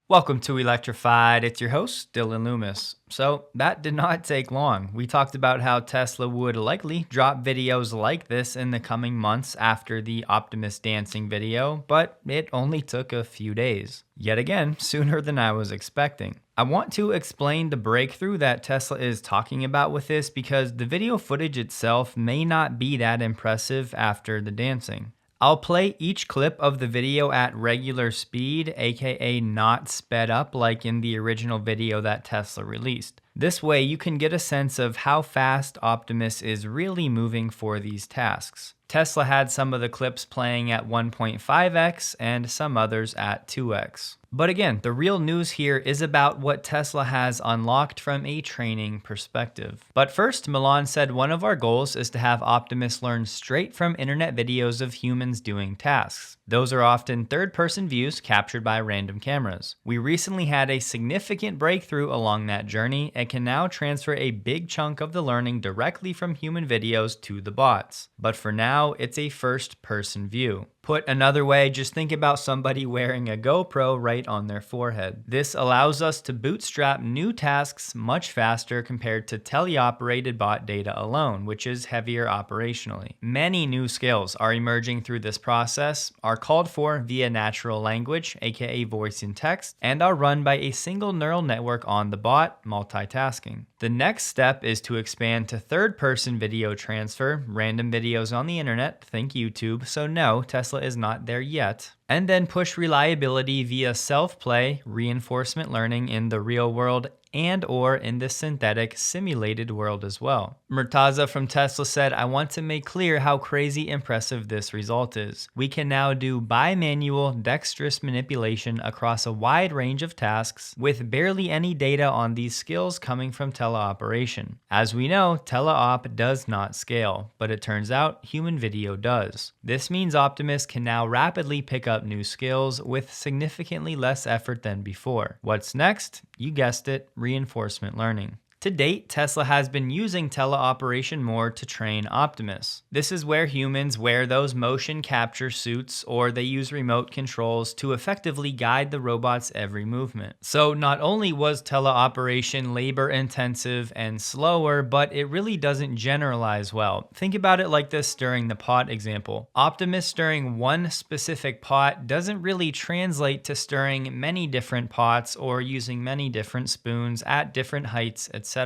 Welcome to Electrified. It's your host, Dylan Loomis. So, that did not take long. We talked about how Tesla would likely drop videos like this in the coming months after the Optimus dancing video, but it only took a few days. Yet again, sooner than I was expecting. I want to explain the breakthrough that Tesla is talking about with this because the video footage itself may not be that impressive after the dancing. I'll play each clip of the video at regular speed, aka not sped up like in the original video that Tesla released. This way you can get a sense of how fast Optimus is really moving for these tasks. Tesla had some of the clips playing at 1.5x and some others at 2x. But again, the real news here is about what Tesla has unlocked from a training perspective. But first, Milan said one of our goals is to have Optimus learn straight from internet videos of humans doing tasks. Those are often third-person views captured by random cameras. We recently had a significant breakthrough along that journey and can now transfer a big chunk of the learning directly from human videos to the bots. But for now, it's a first-person view. Put another way, just think about somebody wearing a GoPro right on their forehead. This allows us to bootstrap new tasks much faster compared to teleoperated bot data alone, which is heavier operationally. Many new skills are emerging through this process, are called for via natural language, aka voice and text, and are run by a single neural network on the bot, multitasking. The next step is to expand to third-person video transfer, random videos on the internet, think YouTube, so no, Tesla is not there yet, and then push reliability via self-play, reinforcement learning in the real world and or in the synthetic simulated world as well. Murtaza from Tesla said, I want to make clear how crazy impressive this result is. We can now do bimanual dexterous manipulation across a wide range of tasks with barely any data on these skills coming from teleoperation. As we know, teleop does not scale, but it turns out human video does. This means Optimus can now rapidly pick up new skills with significantly less effort than before. What's next? You guessed it, reinforcement learning. To date, Tesla has been using teleoperation more to train Optimus. This is where humans wear those motion capture suits or they use remote controls to effectively guide the robot's every movement. So not only was teleoperation labor intensive and slower, but it really doesn't generalize well. Think about it like this during the pot example. Optimus stirring one specific pot doesn't really translate to stirring many different pots or using many different spoons at different heights, etc.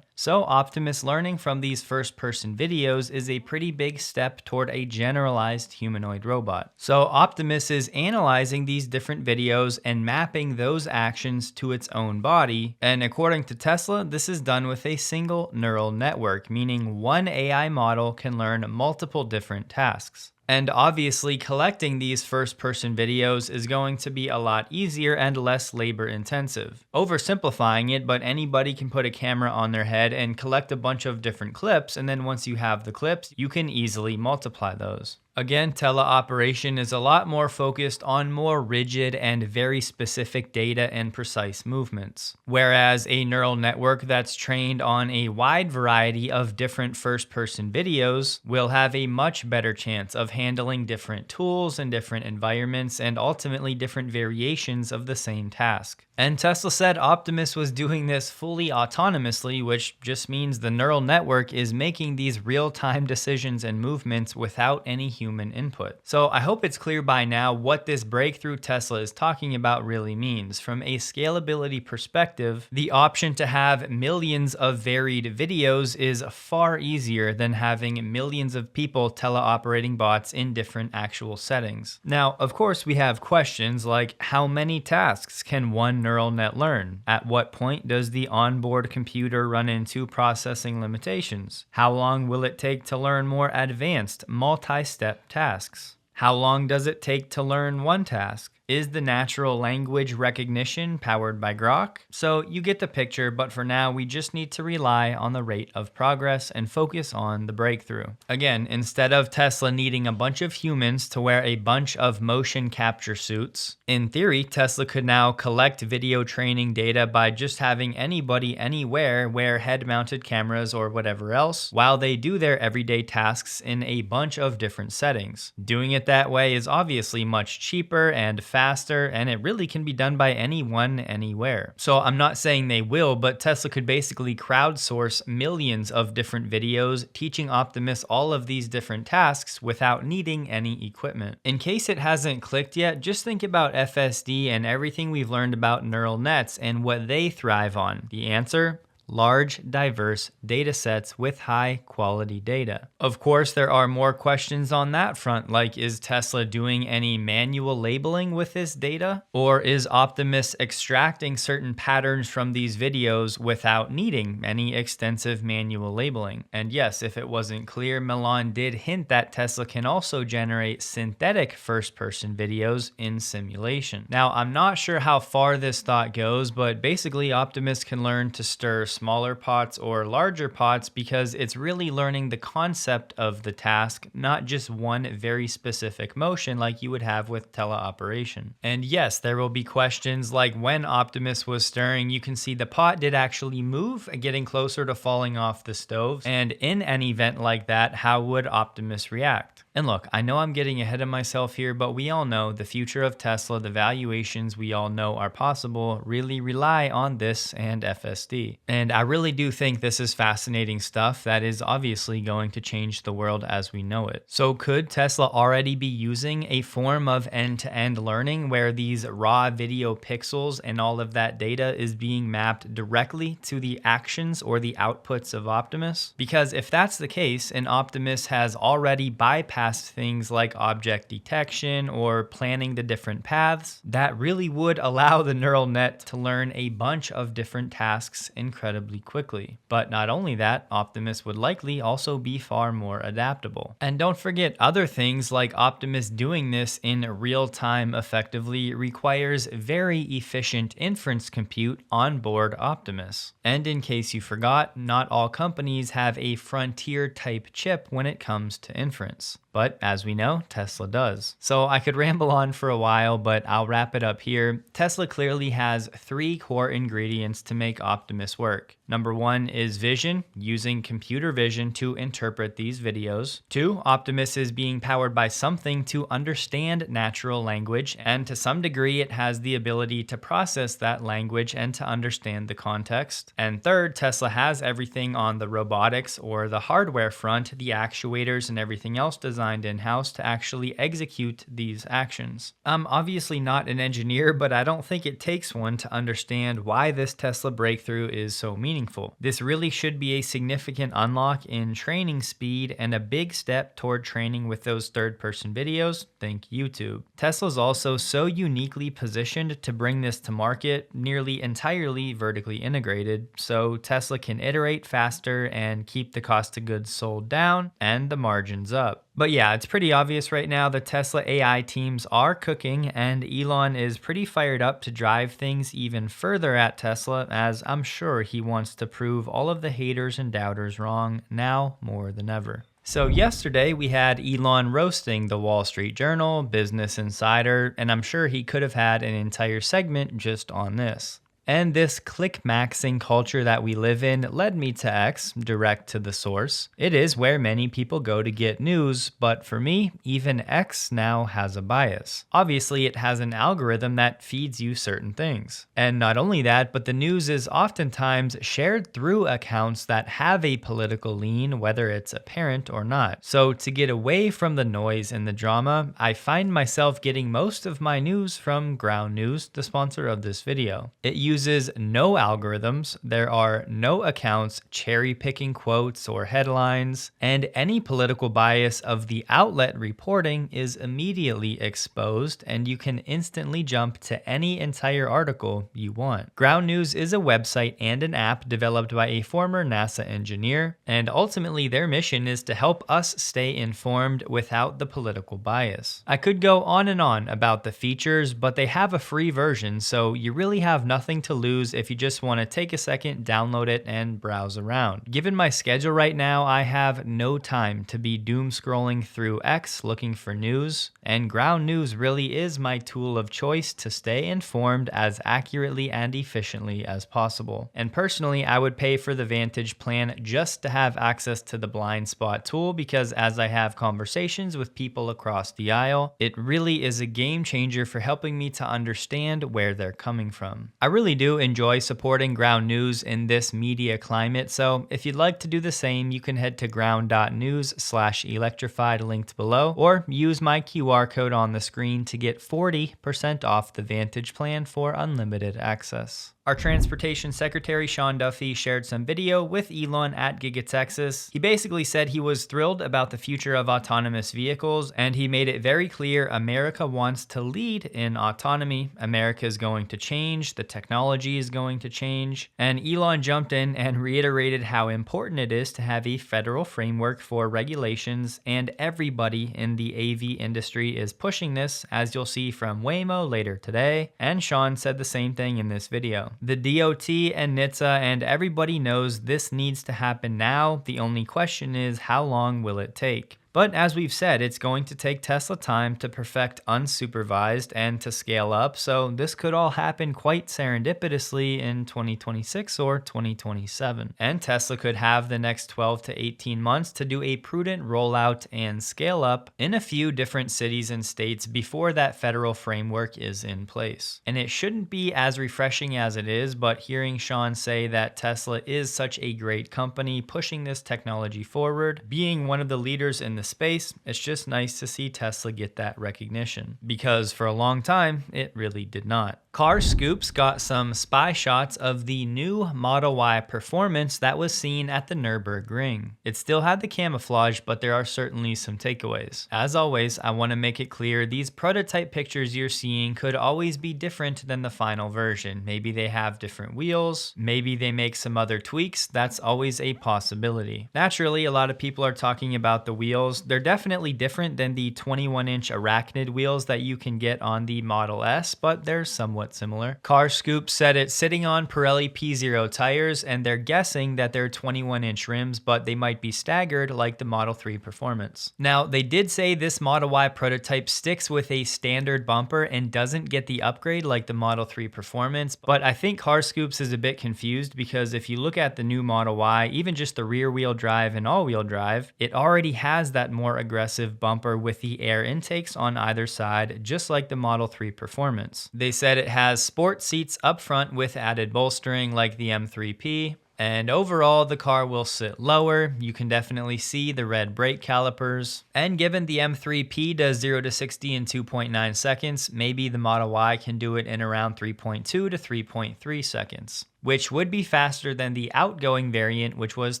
So Optimus learning from these first-person videos is a pretty big step toward a generalized humanoid robot. So Optimus is analyzing these different videos and mapping those actions to its own body, and according to Tesla, this is done with a single neural network, meaning one AI model can learn multiple different tasks. And obviously, collecting these first-person videos is going to be a lot easier and less labor-intensive. Oversimplifying it, but anybody can put a camera on their head and collect a bunch of different clips, and then once you have the clips, you can easily multiply those. Again, teleoperation is a lot more focused on more rigid and very specific data and precise movements. Whereas a neural network that's trained on a wide variety of different first-person videos will have a much better chance of handling different tools and different environments and ultimately different variations of the same task. And Tesla said Optimus was doing this fully autonomously, which just means the neural network is making these real-time decisions and movements without any human input. So I hope it's clear by now what this breakthrough Tesla is talking about really means. From a scalability perspective, the option to have millions of varied videos is far easier than having millions of people teleoperating bots in different actual settings. Now, of course, we have questions like how many tasks can one neural net learn? At what point does the onboard computer run into processing limitations? How long will it take to learn more advanced multi-step tasks? How long does it take to learn one task? Is the natural language recognition powered by Grok? So you get the picture, but for now we just need to rely on the rate of progress and focus on the breakthrough. Again, instead of Tesla needing a bunch of humans to wear a bunch of motion capture suits, in theory, Tesla could now collect video training data by just having anybody anywhere wear head-mounted cameras or whatever else while they do their everyday tasks in a bunch of different settings. Doing it that way is obviously much cheaper and faster faster, and it really can be done by anyone, anywhere. So I'm not saying they will, but Tesla could basically crowdsource millions of different videos teaching Optimus all of these different tasks without needing any equipment. In case it hasn't clicked yet, just think about FSD and everything we've learned about neural nets and what they thrive on. The answer? Large, diverse data sets with high quality data. Of course, there are more questions on that front, like is Tesla doing any manual labeling with this data? Or is Optimus extracting certain patterns from these videos without needing any extensive manual labeling? And yes, if it wasn't clear, Milan did hint that Tesla can also generate synthetic first-person videos in simulation. Now, I'm not sure how far this thought goes, but basically Optimus can learn to stir smaller pots or larger pots because it's really learning the concept of the task, not just one very specific motion like you would have with teleoperation. And yes, there will be questions like when Optimus was stirring, you can see the pot did actually move, getting closer to falling off the stove. And in an event like that, how would Optimus react? And look, I know I'm getting ahead of myself here, but we all know the future of Tesla, the valuations we all know are possible, really rely on this and FSD. And I really do think this is fascinating stuff that is obviously going to change the world as we know it. So could Tesla already be using a form of end-to-end learning where these raw video pixels and all of that data is being mapped directly to the actions or the outputs of Optimus? Because if that's the case, and Optimus has already bypassed things like object detection or planning the different paths, that really would allow the neural net to learn a bunch of different tasks incredibly quickly. But not only that, Optimus would likely also be far more adaptable. And don't forget, other things like Optimus doing this in real time effectively requires very efficient inference compute on board Optimus. And in case you forgot, not all companies have a frontier type chip when it comes to inference. But as we know, Tesla does. So I could ramble on for a while, but I'll wrap it up here. Tesla clearly has 3 core ingredients to make Optimus work. Number 1 is vision, using computer vision to interpret these videos. 2, Optimus is being powered by something to understand natural language, and to some degree it has the ability to process that language and to understand the context. And 3rd, Tesla has everything on the robotics or the hardware front, the actuators and everything else designed in-house to actually execute these actions. I'm obviously not an engineer, but I don't think it takes one to understand why this Tesla breakthrough is so meaningful. This really should be a significant unlock in training speed and a big step toward training with those third-person videos. Think YouTube. Tesla's also so uniquely positioned to bring this to market, nearly entirely vertically integrated, so Tesla can iterate faster and keep the cost of goods sold down and the margins up. But yeah, it's pretty obvious right now the Tesla AI teams are cooking, and Elon is pretty fired up to drive things even further at Tesla, as I'm sure he wants to prove all of the haters and doubters wrong now more than ever. So yesterday we had Elon roasting the Wall Street Journal, Business Insider, and I'm sure he could have had an entire segment just on this. And this click-maxing culture that we live in led me to X, direct to the source. It is where many people go to get news, but for me, even X now has a bias. Obviously, it has an algorithm that feeds you certain things. And not only that, but the news is oftentimes shared through accounts that have a political lean, whether it's apparent or not. So to get away from the noise and the drama, I find myself getting most of my news from Ground News, the sponsor of this video. It uses no algorithms, there are no accounts cherry-picking quotes or headlines, and any political bias of the outlet reporting is immediately exposed, and you can instantly jump to any entire article you want. Ground News is a website and an app developed by a former NASA engineer, and ultimately their mission is to help us stay informed without the political bias. I could go on and on about the features, but they have a free version, so you really have nothing to to lose if you just want to take a second, download it, and browse around. Given my schedule right now, I have no time to be doom scrolling through X looking for news, and ground news really is my tool of choice to stay informed as accurately and efficiently as possible. And personally, I would pay for the Vantage plan just to have access to the blind spot tool, because as I have conversations with people across the aisle, it really is a game changer for helping me to understand where they're coming from. I really do enjoy supporting ground news in this media climate, so if you'd like to do the same, you can head to ground.news/electrified linked below, or use my QR code on the screen to get 40% off the Vantage plan for unlimited access. Our Transportation Secretary Sean Duffy shared some video with Elon at Giga Texas. He basically said he was thrilled about the future of autonomous vehicles, and he made it very clear America wants to lead in autonomy. America is going to change, the technology is going to change, and Elon jumped in and reiterated how important it is to have a federal framework for regulations, and everybody in the AV industry is pushing this, as you'll see from Waymo later today, and Sean said the same thing in this video. The DOT and NHTSA and everybody knows this needs to happen now. The only question is, how long will it take? But as we've said, it's going to take Tesla time to perfect unsupervised and to scale up, so this could all happen quite serendipitously in 2026 or 2027. And Tesla could have the next 12 to 18 months to do a prudent rollout and scale up in a few different cities and states before that federal framework is in place. And it shouldn't be as refreshing as it is, but hearing Sean say that Tesla is such a great company pushing this technology forward, being one of the leaders in the space, it's just nice to see Tesla get that recognition, because for a long time it really did not. Car Scoops got some spy shots of the new Model Y Performance that was seen at the Nürburgring. It still had the camouflage, but there are certainly some takeaways. As always, I want to make it clear these prototype pictures you're seeing could always be different than the final version. Maybe they have different wheels, maybe they make some other tweaks. That's always a possibility. Naturally, a lot of people are talking about the wheels. They're definitely different than the 21-inch Arachnid wheels that you can get on the Model S, but they're somewhat similar. Car Scoop said it's sitting on Pirelli P0 tires, and they're guessing that they're 21-inch rims, but they might be staggered like the Model 3 Performance. Now, they did say this Model Y prototype sticks with a standard bumper and doesn't get the upgrade like the Model 3 Performance, but I think Car Scoops is a bit confused, because if you look at the new Model Y, even just the rear-wheel drive and all-wheel drive, it already has that more aggressive bumper with the air intakes on either side, just like the Model 3 Performance. They said it has sport seats up front with added bolstering like the M3P. And overall, the car will sit lower. You can definitely see the red brake calipers. And given the M3P does 0 to 60 in 2.9 seconds, maybe the Model Y can do it in around 3.2 to 3.3 seconds, which would be faster than the outgoing variant, which was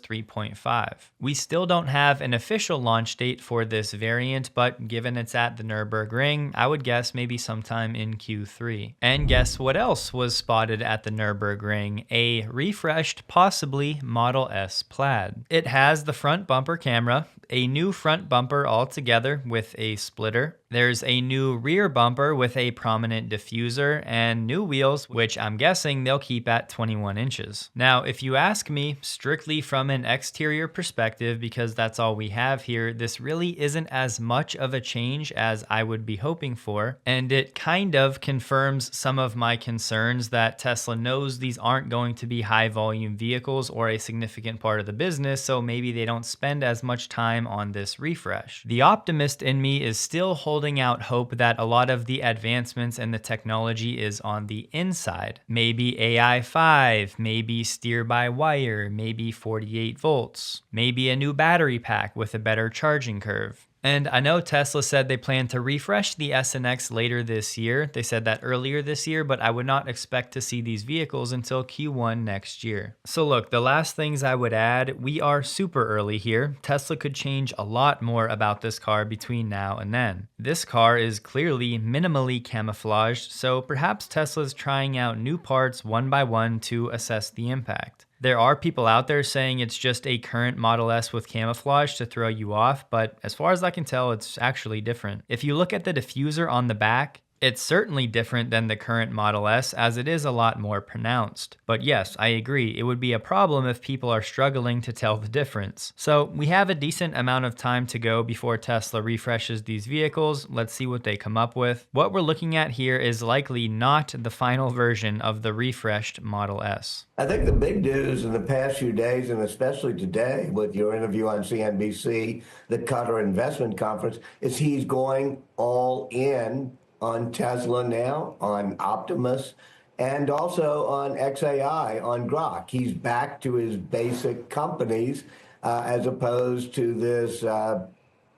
3.5. We still don't have an official launch date for this variant, but given it's at the Nürburgring, I would guess maybe sometime in Q3. And guess what else was spotted at the Nürburgring? A refreshed, possibly Model S Plaid. It has the front bumper camera, a new front bumper altogether with a splitter. There's a new rear bumper with a prominent diffuser and new wheels, which I'm guessing they'll keep at 21 inches. Now, if you ask me, strictly from an exterior perspective, because that's all we have here, this really isn't as much of a change as I would be hoping for, and it kind of confirms some of my concerns that Tesla knows these aren't going to be high volume vehicles or a significant part of the business, so maybe they don't spend as much time on this refresh. The optimist in me is still holding out hope that a lot of the advancements and the technology is on the inside. Maybe AI 5, maybe steer-by-wire, maybe 48 volts, maybe a new battery pack with a better charging curve. And I know Tesla said they plan to refresh the S and X later this year. They said that earlier this year, but I would not expect to see these vehicles until Q1 next year. So look, the last things I would add, we are super early here. Tesla could change a lot more about this car between now and then. This car is clearly minimally camouflaged, so perhaps Tesla's trying out new parts one by one to assess the impact. There are people out there saying it's just a current Model S with camouflage to throw you off, but as far as I can tell, it's actually different. If you look at the diffuser on the back, It's certainly different than the current Model S, as it is a lot more pronounced. But yes, I agree, it would be a problem if people are struggling to tell the difference. So we have a decent amount of time to go before Tesla refreshes these vehicles. Let's see what they come up with. What we're looking at here is likely not the final version of the refreshed Model S. I think the big news in the past few days, and especially today with your interview on CNBC, the Qatar Investment Conference, is he's going all in on Tesla now, on Optimus, and also on XAI, on Grok. He's back to his basic companies as opposed to this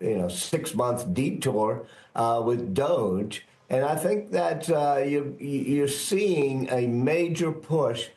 6-month detour with Doge. And I think that you're seeing a major push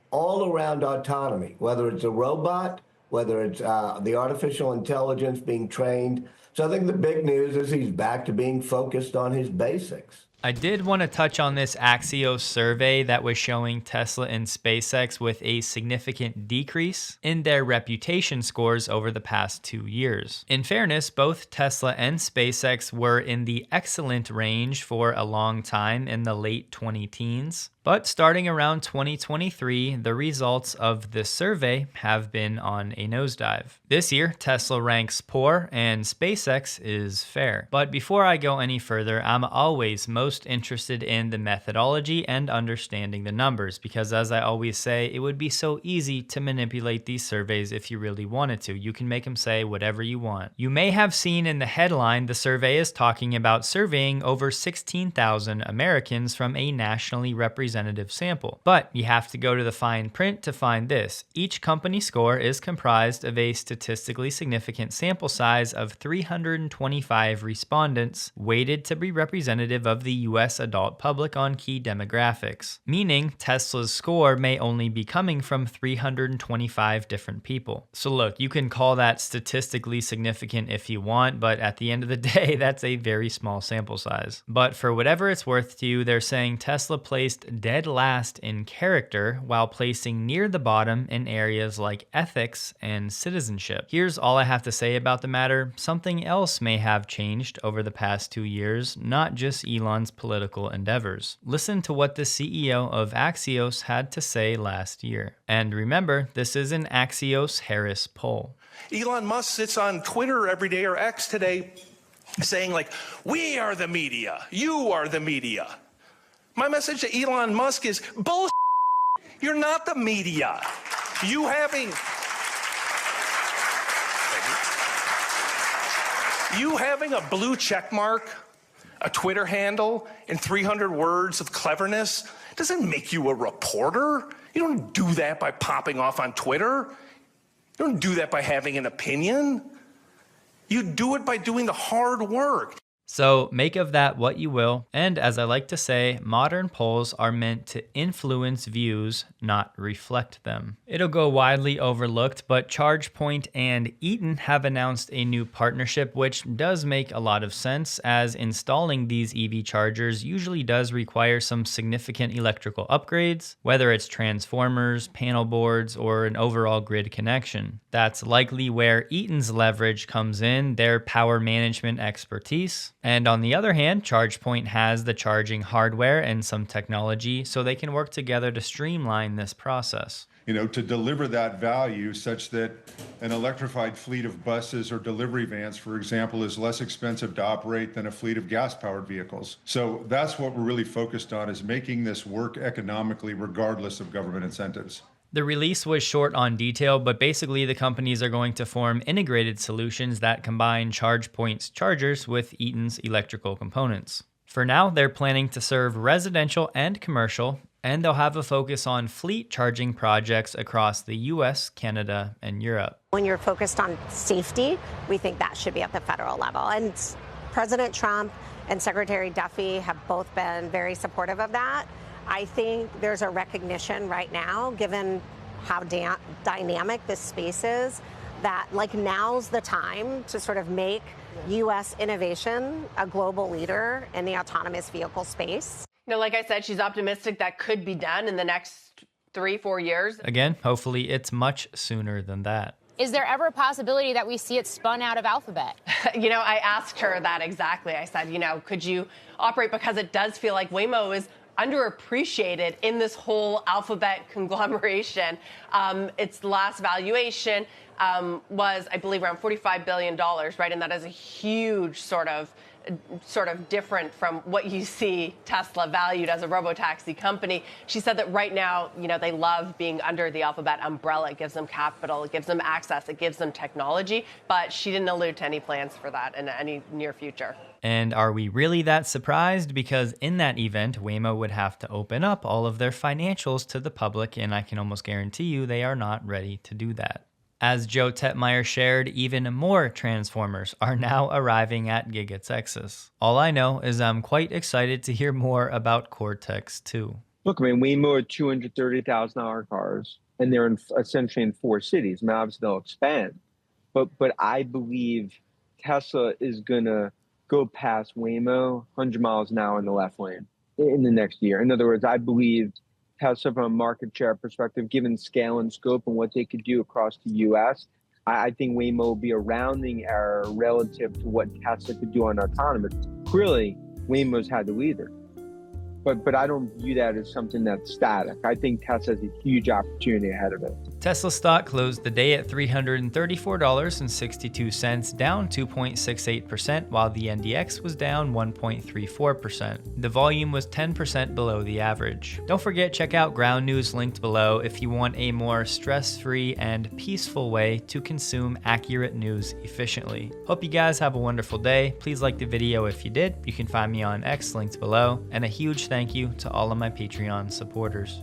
all around autonomy, whether it's a robot, whether it's the artificial intelligence being trained. So I think the big news is he's back to being focused on his basics. I did want to touch on this Axios survey that was showing Tesla and SpaceX with a significant decrease in their reputation scores over the past 2 years. In fairness, both Tesla and SpaceX were in the excellent range for a long time in the late 20-teens. But starting around 2023, the results of this survey have been on a nosedive. This year, Tesla ranks poor and SpaceX is fair. But before I go any further, I'm always most interested in the methodology and understanding the numbers, because as I always say, it would be so easy to manipulate these surveys if you really wanted to. You can make them say whatever you want. You may have seen in the headline, the survey is talking about surveying over 16,000 Americans from a nationally representative sample. But you have to go to the fine print to find this. Each company score is comprised of a statistically significant sample size of 325 respondents, weighted to be representative of the US adult public on key demographics, meaning Tesla's score may only be coming from 325 different people. So look, you can call that statistically significant if you want, but at the end of the day, that's a very small sample size. But for whatever it's worth to you, they're saying Tesla placed dead last in character while placing near the bottom in areas like ethics and citizenship. Here's all I have to say about the matter. Something else may have changed over the past 2 years, not just Elon's political endeavors. Listen to what the CEO of Axios had to say last year. And remember, this is an Axios Harris poll. Elon Musk sits on Twitter every day, or X today, saying like, we are the media, you are the media. My message to Elon Musk is bullshit. You're not the media. You having a blue check mark, a Twitter handle, and 300 words of cleverness doesn't make you a reporter. You don't do that by popping off on Twitter. You don't do that by having an opinion. You do it by doing the hard work. So make of that what you will, and as I like to say, modern polls are meant to influence views, not reflect them. It'll go widely overlooked, but ChargePoint and Eaton have announced a new partnership, which does make a lot of sense, as installing these EV chargers usually does require some significant electrical upgrades, whether it's transformers, panel boards, or an overall grid connection. That's likely where Eaton's leverage comes in, their power management expertise. And on the other hand, ChargePoint has the charging hardware and some technology, so they can work together to streamline this process. To deliver that value such that an electrified fleet of buses or delivery vans, for example, is less expensive to operate than a fleet of gas-powered vehicles. So that's what we're really focused on, is making this work economically regardless of government incentives. The release was short on detail, but basically the companies are going to form integrated solutions that combine ChargePoint's chargers with Eaton's electrical components. For now, they're planning to serve residential and commercial, and they'll have a focus on fleet charging projects across the US, Canada, and Europe. When you're focused on safety, we think that should be at the federal level. And President Trump and Secretary Duffy have both been very supportive of that. I think there's a recognition right now, given how dynamic this space is, that now's the time to sort of make U.S. innovation a global leader in the autonomous vehicle space. Like I said, she's optimistic that could be done in the next 3-4 years. Again, hopefully it's much sooner than that. Is there ever a possibility that we see it spun out of Alphabet? You know, I asked her that exactly. I said, you know, could you operate, because it does feel like Waymo is underappreciated in this whole Alphabet conglomeration. Its last valuation was, I believe, around $45 billion, right? And that is a huge sort of different from what you see Tesla valued as a robotaxi company. She said that right now, you know, they love being under the Alphabet umbrella. It gives them capital, it gives them access, it gives them technology, but she didn't allude to any plans for that in any near future. And are we really that surprised? Because in that event, Waymo would have to open up all of their financials to the public, and I can almost guarantee you they are not ready to do that. As Joe Tetmeyer shared, even more Transformers are now arriving at Giga Texas. All I know is I'm quite excited to hear more about Cortex 2. Look, I mean, Waymo are $230,000 cars, and they're essentially in 4 cities. I mean, obviously they'll expand, but I believe Tesla is gonna go past Waymo 100 miles an hour in the left lane in the next year. In other words, I believe Tesla, from a market share perspective, given scale and scope and what they could do across the U.S., I think Waymo will be a rounding error relative to what Tesla could do on autonomous. Clearly, Waymo's had to leader. But I don't view that as something that's static. I think Tesla has a huge opportunity ahead of it. Tesla stock closed the day at $334.62, down 2.68%, while the NDX was down 1.34%. The volume was 10% below the average. Don't forget, check out Ground News linked below if you want a more stress-free and peaceful way to consume accurate news efficiently. Hope you guys have a wonderful day. Please like the video if you did. You can find me on X linked below, and a huge thank you to all of my Patreon supporters.